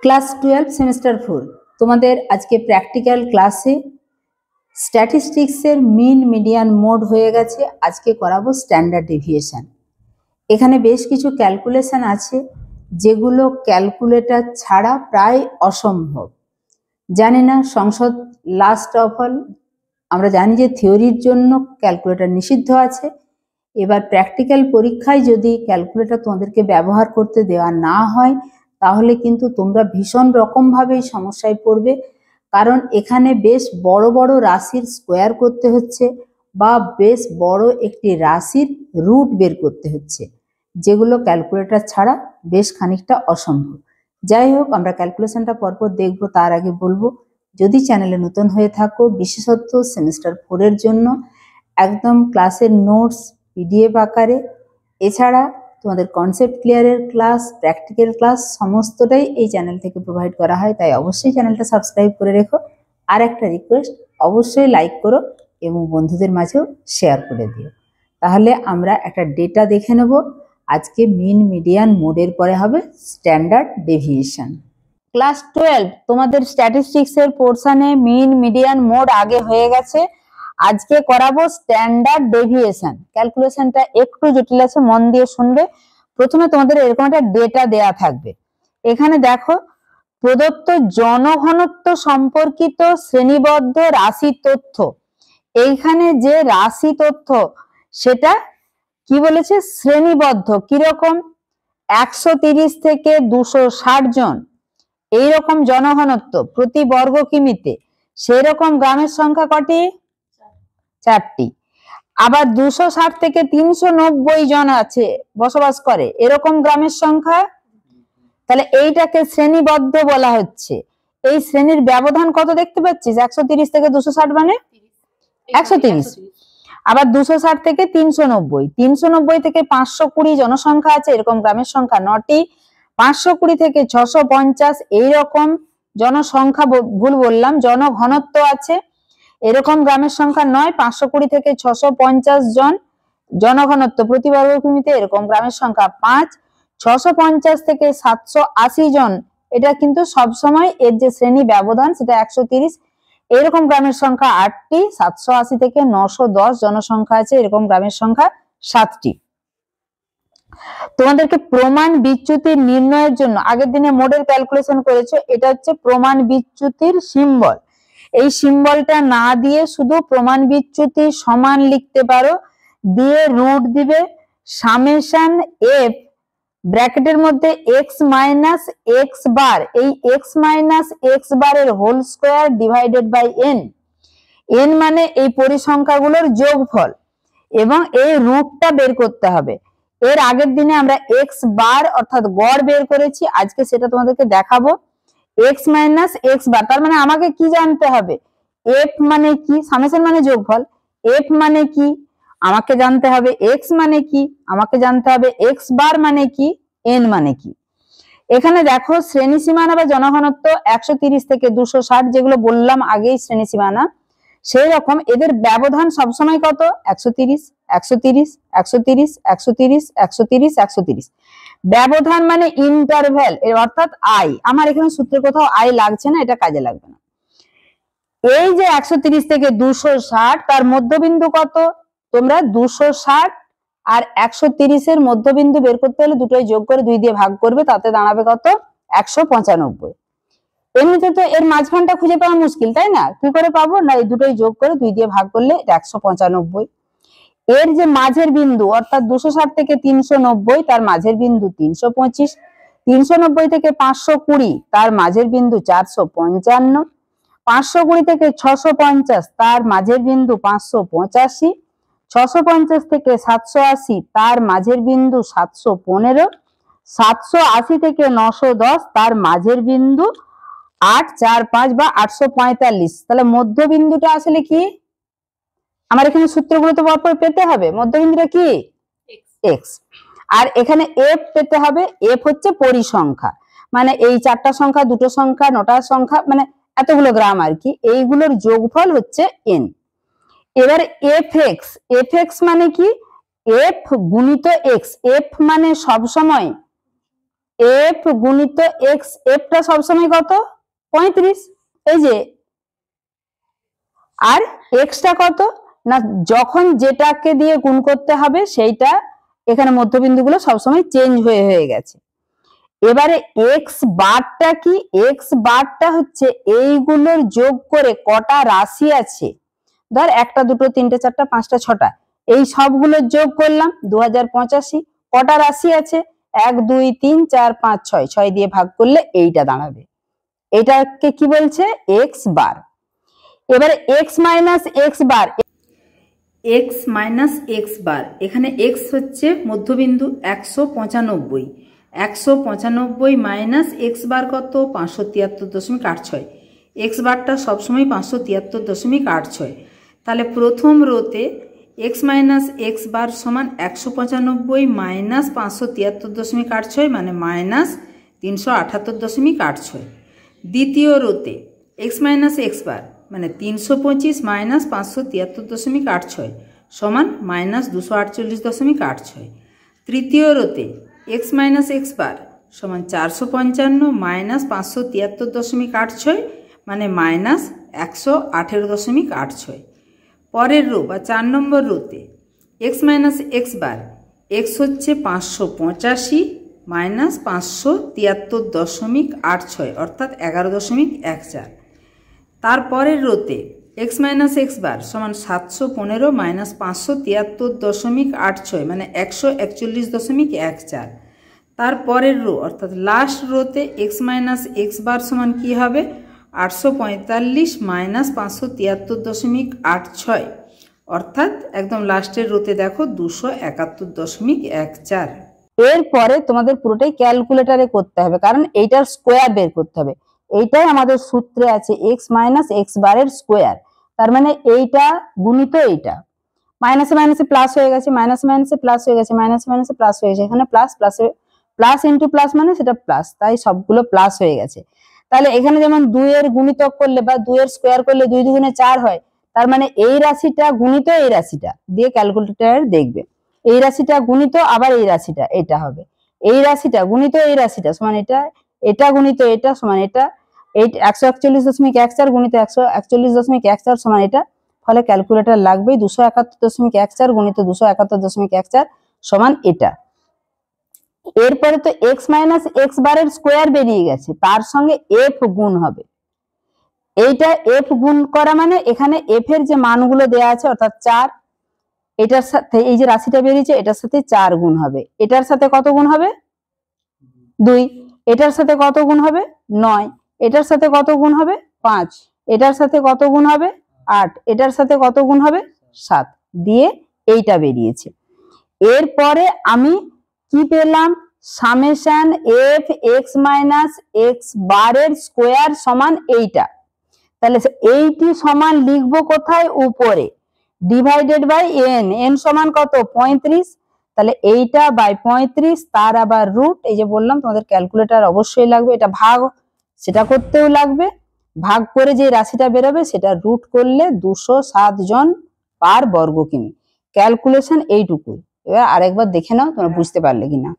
Class 12 semester 4 তোমাদের আজকে practical ক্লাসে স্ট্যাটিস্টিক্সের মিন মিডিয়ান মোড হয়ে গেছে। আজকে করাবো স্ট্যান্ডার্ড ডেভিয়েশন। এখানে বেশ কিছু ক্যালকুলেশন আছে যেগুলো ক্যালকুলেটর ছাড়া প্রায় অসম্ভব। জানি না সংসদ লাস্ট অফ অল আমরা জানি যে থিওরির জন্য ক্যালকুলেটর নিষিদ্ধ আছে। এবার প্র্যাকটিক্যাল পরীক্ষায় যদি ক্যালকুলেটর তোমাদেরকে ব্যবহার করতে দেওয়া না হয় তাহলে কিন্তু তোমরা ভীষণ রকমভাবেই সমস্যায় পড়বে, কারণ এখানে বেশ বড় বড় রাশির স্কোয়ার করতে হচ্ছে বা বেশ বড় একটি রাশির রুট বের করতে হচ্ছে, যেগুলো ক্যালকুলেটর ছাড়া বেশ খানিকটা অসম্ভব। যাই হোক, আমরা ক্যালকুলেশনটা পরপর দেখব। তার আগে বলবো, যদি চ্যানেলে নতুন হয়ে থাকো, বিশেষত সেমিস্টার 4 এর জন্য একদম ক্লাসের নোটস পিডিএফ আকারে, এছাড়া তোমাদের কনসেপ্ট ক্লিয়ারের ক্লাস, প্র্যাকটিক্যাল ক্লাস সমস্তটাই এই চ্যানেল থেকে প্রোভাইড করা হয়। তাই অবশ্যই চ্যানেলটা সাবস্ক্রাইব করে রেখো। আর একটা রিকোয়েস্ট, অবশ্যই লাইক করো এবং বন্ধুদের মাঝেও শেয়ার করে দিও। তাহলে আমরা একটা ডেটা দেখে নেব। আজকে মিন মিডিয়ান মোডের পরে হবে স্ট্যান্ডার্ড ডেভিয়েশন। ক্লাস 12 তোমাদের স্ট্যাটিস্টিক্সের পোর্শনে মিন মিডিয়ান মোড আগে হয়ে গেছে। আজকে করাবো স্ট্যান্ডার্ড ডেভিয়েশন। ক্যালকুলেশনটা একটু জটিল আছে, মন দিয়ে শুনবে। প্রথমে তোমাদের এরকম একটা ডেটা দেয়া থাকবে। এখানে দেখো, প্রদত্ত জনঘনত্ব সম্পর্কিত শ্রেণীবদ্ধ রাশি তথ্য। এইখানে যে রাশি তথ্য সেটা কি বলেছে, শ্রেণীবদ্ধ। কিরকম? 130 থেকে 260 জন এইরকম জনঘনত্ব প্রতি বর্গ কিমিতে। সেরকম গ্রামের সংখ্যা কটি? 4টি। আবার 260 থেকে 390 জন আছে বসবাস করে এরকম গ্রামের সংখ্যা। তাহলে এইটাকে শ্রেণীবদ্ধ বলা হচ্ছে। এই শ্রেণীর ব্যবধান কত দেখতে পাচ্ছিস? 130 থেকে 260 মানে 130। আবার 260 থেকে 390, 390 থেকে 520 জনসংখ্যা আছে এরকম গ্রামের সংখ্যা 9টি। 520 থেকে 650 এইরকম জনসংখ্যা, ভুল বললাম, জনঘনত্ব আছে এরকম গ্রামের সংখ্যা 9। 520 থেকে 650 জন জনঘনত্ব প্রতি বর্গ কিমিতে এরকম গ্রামের সংখ্যা 5। 650 থেকে 780 জন, এটা কিন্তু সব সময় এর যে শ্রেণী ব্যবধান সেটা 130। এরকম গ্রামের সংখ্যা 8টি। 780 থেকে 910 জনসংখ্যা আছে এরকম গ্রামের সংখ্যা 7টি। তোমাদেরকে প্রমাণ বিচ্যুতির নির্ণয়ের জন্য আগের দিনে মোডের ক্যালকুলেশন করেছো, এটা হচ্ছে প্রমাণ বিচ্যুতির সিম্বল। এই সিম্বলটা না দিয়ে শুধু প্রমাণ বিচ্যুতি সমান লিখতে পারো, দিয়ে রুট দিবে সামেশন এফ ব্র্যাকেটের মধ্যে এক্স মাইনাস এক্স বার, এই এক্স মাইনাস এক্স বারের whole square divided by n. N মানে এই পরিসংখ্যাগুলোর যোগফল, এবং এই রুটটা বের করতে হবে। এর আগের দিনে আমরা এক্স বার অর্থাৎ গড় বের করেছি, আজকে সেটা তোমাদেরকে দেখাবো। এক্স মাইনাস এক্স বার, তার মানে আমাকে কি জানতে হবে? এফ মানে কি? সামেশন মানে যোগফল। এফ মানে কি আমাকে জানতে হবে, এক্স মানে কি আমাকে জানতে হবে, এক্স বার মানে কি, এন মানে কি। এখানে দেখো শ্রেণী সীমানা বা জনঘনত্ব 130 থেকে 260, যেগুলো বললাম আগেই শ্রেণী সীমানা, সেই রকম এদের ব্যবধান সবসময় কত? 130, 130, 130, 130, 130, 130। ব্যবধান মানে ইন্টারভ্যাল, অর্থাৎ আই। আমার এখানে সূত্রে কোথাও আই লাগছে না, এটা কাজে লাগবে না। এই যে 130 থেকে 260, তার মধ্যবিন্দু কত? তোমরা 260 আর 130 এর মধ্যবিন্দু বের করতে হলে দুটোই যোগ করে 2 দিয়ে ভাগ করবে, তাতে দাঁড়াবে কত? 195। এমনিতে তো এর মাঝখানটা খুঁজে পাওয়া মুশকিল, তাই না? কি করে পাবো? না, এই দুটোই যোগ করে 2 দিয়ে ভাগ করলে 195। এর যে মাঝের বিন্দু অর্থাৎ 260 থেকে 390, তার মাঝের বিন্দু 325। 390 থেকে 520, তার মাঝের বিন্দু 455। 520 থেকে 650, তার মাঝের বিন্দু 585। 650 থেকে 780, তার মাঝের বিন্দু 715। 780 থেকে 910, তার মাঝের বিন্দু 845 বা 845। তাহলে মধ্যবিন্দুটা আসলে কি? আমার এখানে সূত্রগুলো তো পরপর পেতে হবে। মধ্যবিন্দুটা কি? এক্স। আর এখানে এফ পেতে হবে। এফ হচ্ছে পরিসংখ্যা, মানে এই 4টা সংখ্যা, 2টো সংখ্যা, 9টা সংখ্যা, মানে এতগুলো গ্রাম আর কি, এইগুলোর যোগফল হচ্ছে এন। এবার এফ এক্স, এফ এক্স মানে কি? এফ গুণিত এক্স। এফ মানে সবসময় এফ গুণিত এক্স, এফটা সবসময় কত 35, এই যে, আর এক্সটা কত না, যখন যেটাকে দিয়ে গুণ করতে হবে সেইটা, এখানে মধ্যবিন্দুগুলো সবসময় চেঞ্জ হয়ে গেছে। এবারে এক্স বারটা কি, এক্স বারটা হচ্ছে এইগুলোর যোগ করে কটা রাশি আছে, ধর 1টা 2টো 3টে 4টা 5টা 6টা, এই সবগুলো যোগ করলাম 2085। কটা রাশি আছে, 1 2 3 4 5 6, 6 দিয়ে ভাগ করলে এইটা দাঁড়াবে। এটাকে কি বলছে, এক্স বার। এবারে এক্স মাইনাস এক্স বার, এক্স মাইনাস এক্স বার, এখানে এক্স হচ্ছে মধ্যবিন্দু 195, 195 মাইনাস এক্স বার কত 573.86, এক্স বারটা সবসময় 573.86। তাহলে প্রথম রোতে এক্স মাইনাস এক্স বার সমান 195 মাইনাস 573.86 মানে মাইনাস 378.86। দ্বিতীয় রোতে এক্স মাইনাস এক্স বার মানে 325 মাইনাস 573.86 সমান মাইনাস 248.86। তৃতীয় রোতে এক্স মাইনাস এক্স বার সমান 455 মাইনাস 573.86 মানে মাইনাস 118.86। পরের রো বা 4 নম্বর রোতে এক্স মাইনাস এক্স বার, এক্স হচ্ছে 585 মাইনাস 573.86 অর্থাৎ 11.14। তারপরের রোতে এক্স মাইনাস এক্স বার সমান 715 মাইনাস 573.86 মানে 141.14। তারপরের রো অর্থাৎ লাস্ট রোতে এক্স মাইনাস এক্স বার সমান কি হবে 845 মাইনাস 573.86 অর্থাৎ একদম লাস্টের রোতে দেখো 271.14। এরপরে তোমাদের পুরোটাই ক্যালকুলেটারে করতে হবে, কারণ এইটার স্কোয়ার বের করতে হবে। এইটাই আমাদের সূত্রে আছে এক্স মাইনাস এক্স বারের স্কোয়ার, তার মানে এইটা গুণিত এইটা, মাইনাসে মাইনাসে প্লাস হয়ে গেছে, মাইনাসে মাইনাসে প্লাস হয়ে গেছে, মাইনাসে মাইনাসে প্লাস হয়ে গেছে, এখানে প্লাস প্লাসে প্লাস ইন্টু প্লাস মানে সেটা প্লাস, তাই সবগুলো প্লাস হয়ে গেছে। তাহলে এখানে যেমন 2 এর গুণিতক করলে বা 2 এর স্কোয়ার করলে 2 দুগুণে 4 হয়, তার মানে এই রাশিটা গুণিত এই রাশিটা দিয়ে ক্যালকুলেটর দেখবে, এই রাশিটা গুণিত আবার এই রাশিটা, এটা হবে এই রাশিটা গুণিত এই রাশিটা সমান এটা, এটা গুণিত এটা সমান এটা, এই 141.14 গুণিত 141.14 সমান এটা। ফলে ক্যালকুলেটর লাগবে 271.14 গুণিত 271.14 সমান এটা। এরপরে তো এক্স মাইনাস এক্স বারের স্কোয়ার বেরিয়ে গেছে, তার সঙ্গে এফ গুণ হবে। এইটা এফ গুণ করা মানে এখানে এফ এর যে মানগুলো দেয়া আছে অর্থাৎ 4, এটার সাথে এই যে রাশিটা বেরিয়েছে এটার সাথে 4 গুণ হবে, এটার সাথে কত গুণ হবে 2, এটার সাথে কত গুণ হবে 9, এটার সাথে কত গুণ হবে 5, এটার সাথে কত গুণ হবে 8, এটার সাথে কত গুণ হবে 7 দিয়ে এইটা বেরিয়েছে। এরপরে আমি কি পেলাম, summation F x minus x বারের স্কোয়ার সমান এইটা। তাহলে এইটি সমান লিখবো কোথায়, উপরে, ডিভাইডেড বাই এন, এন সমান কত 35, তাহলে এইটা বাই 35 তার আবার রুট, এই যে বললাম তোমাদের ক্যালকুলেটর অবশ্যই লাগবে, এটা ভাগ সেটা করতেও লাগবে, ভাগ করে যে রাশিটা বেরোবে সেটা রুট করলে 207 জন পার বর্গ কিমি। ক্যালকুলেশন এইটুকুই। এবার আরেকবার দেখে নাও তোমরা বুঝতে পারলে কিনা।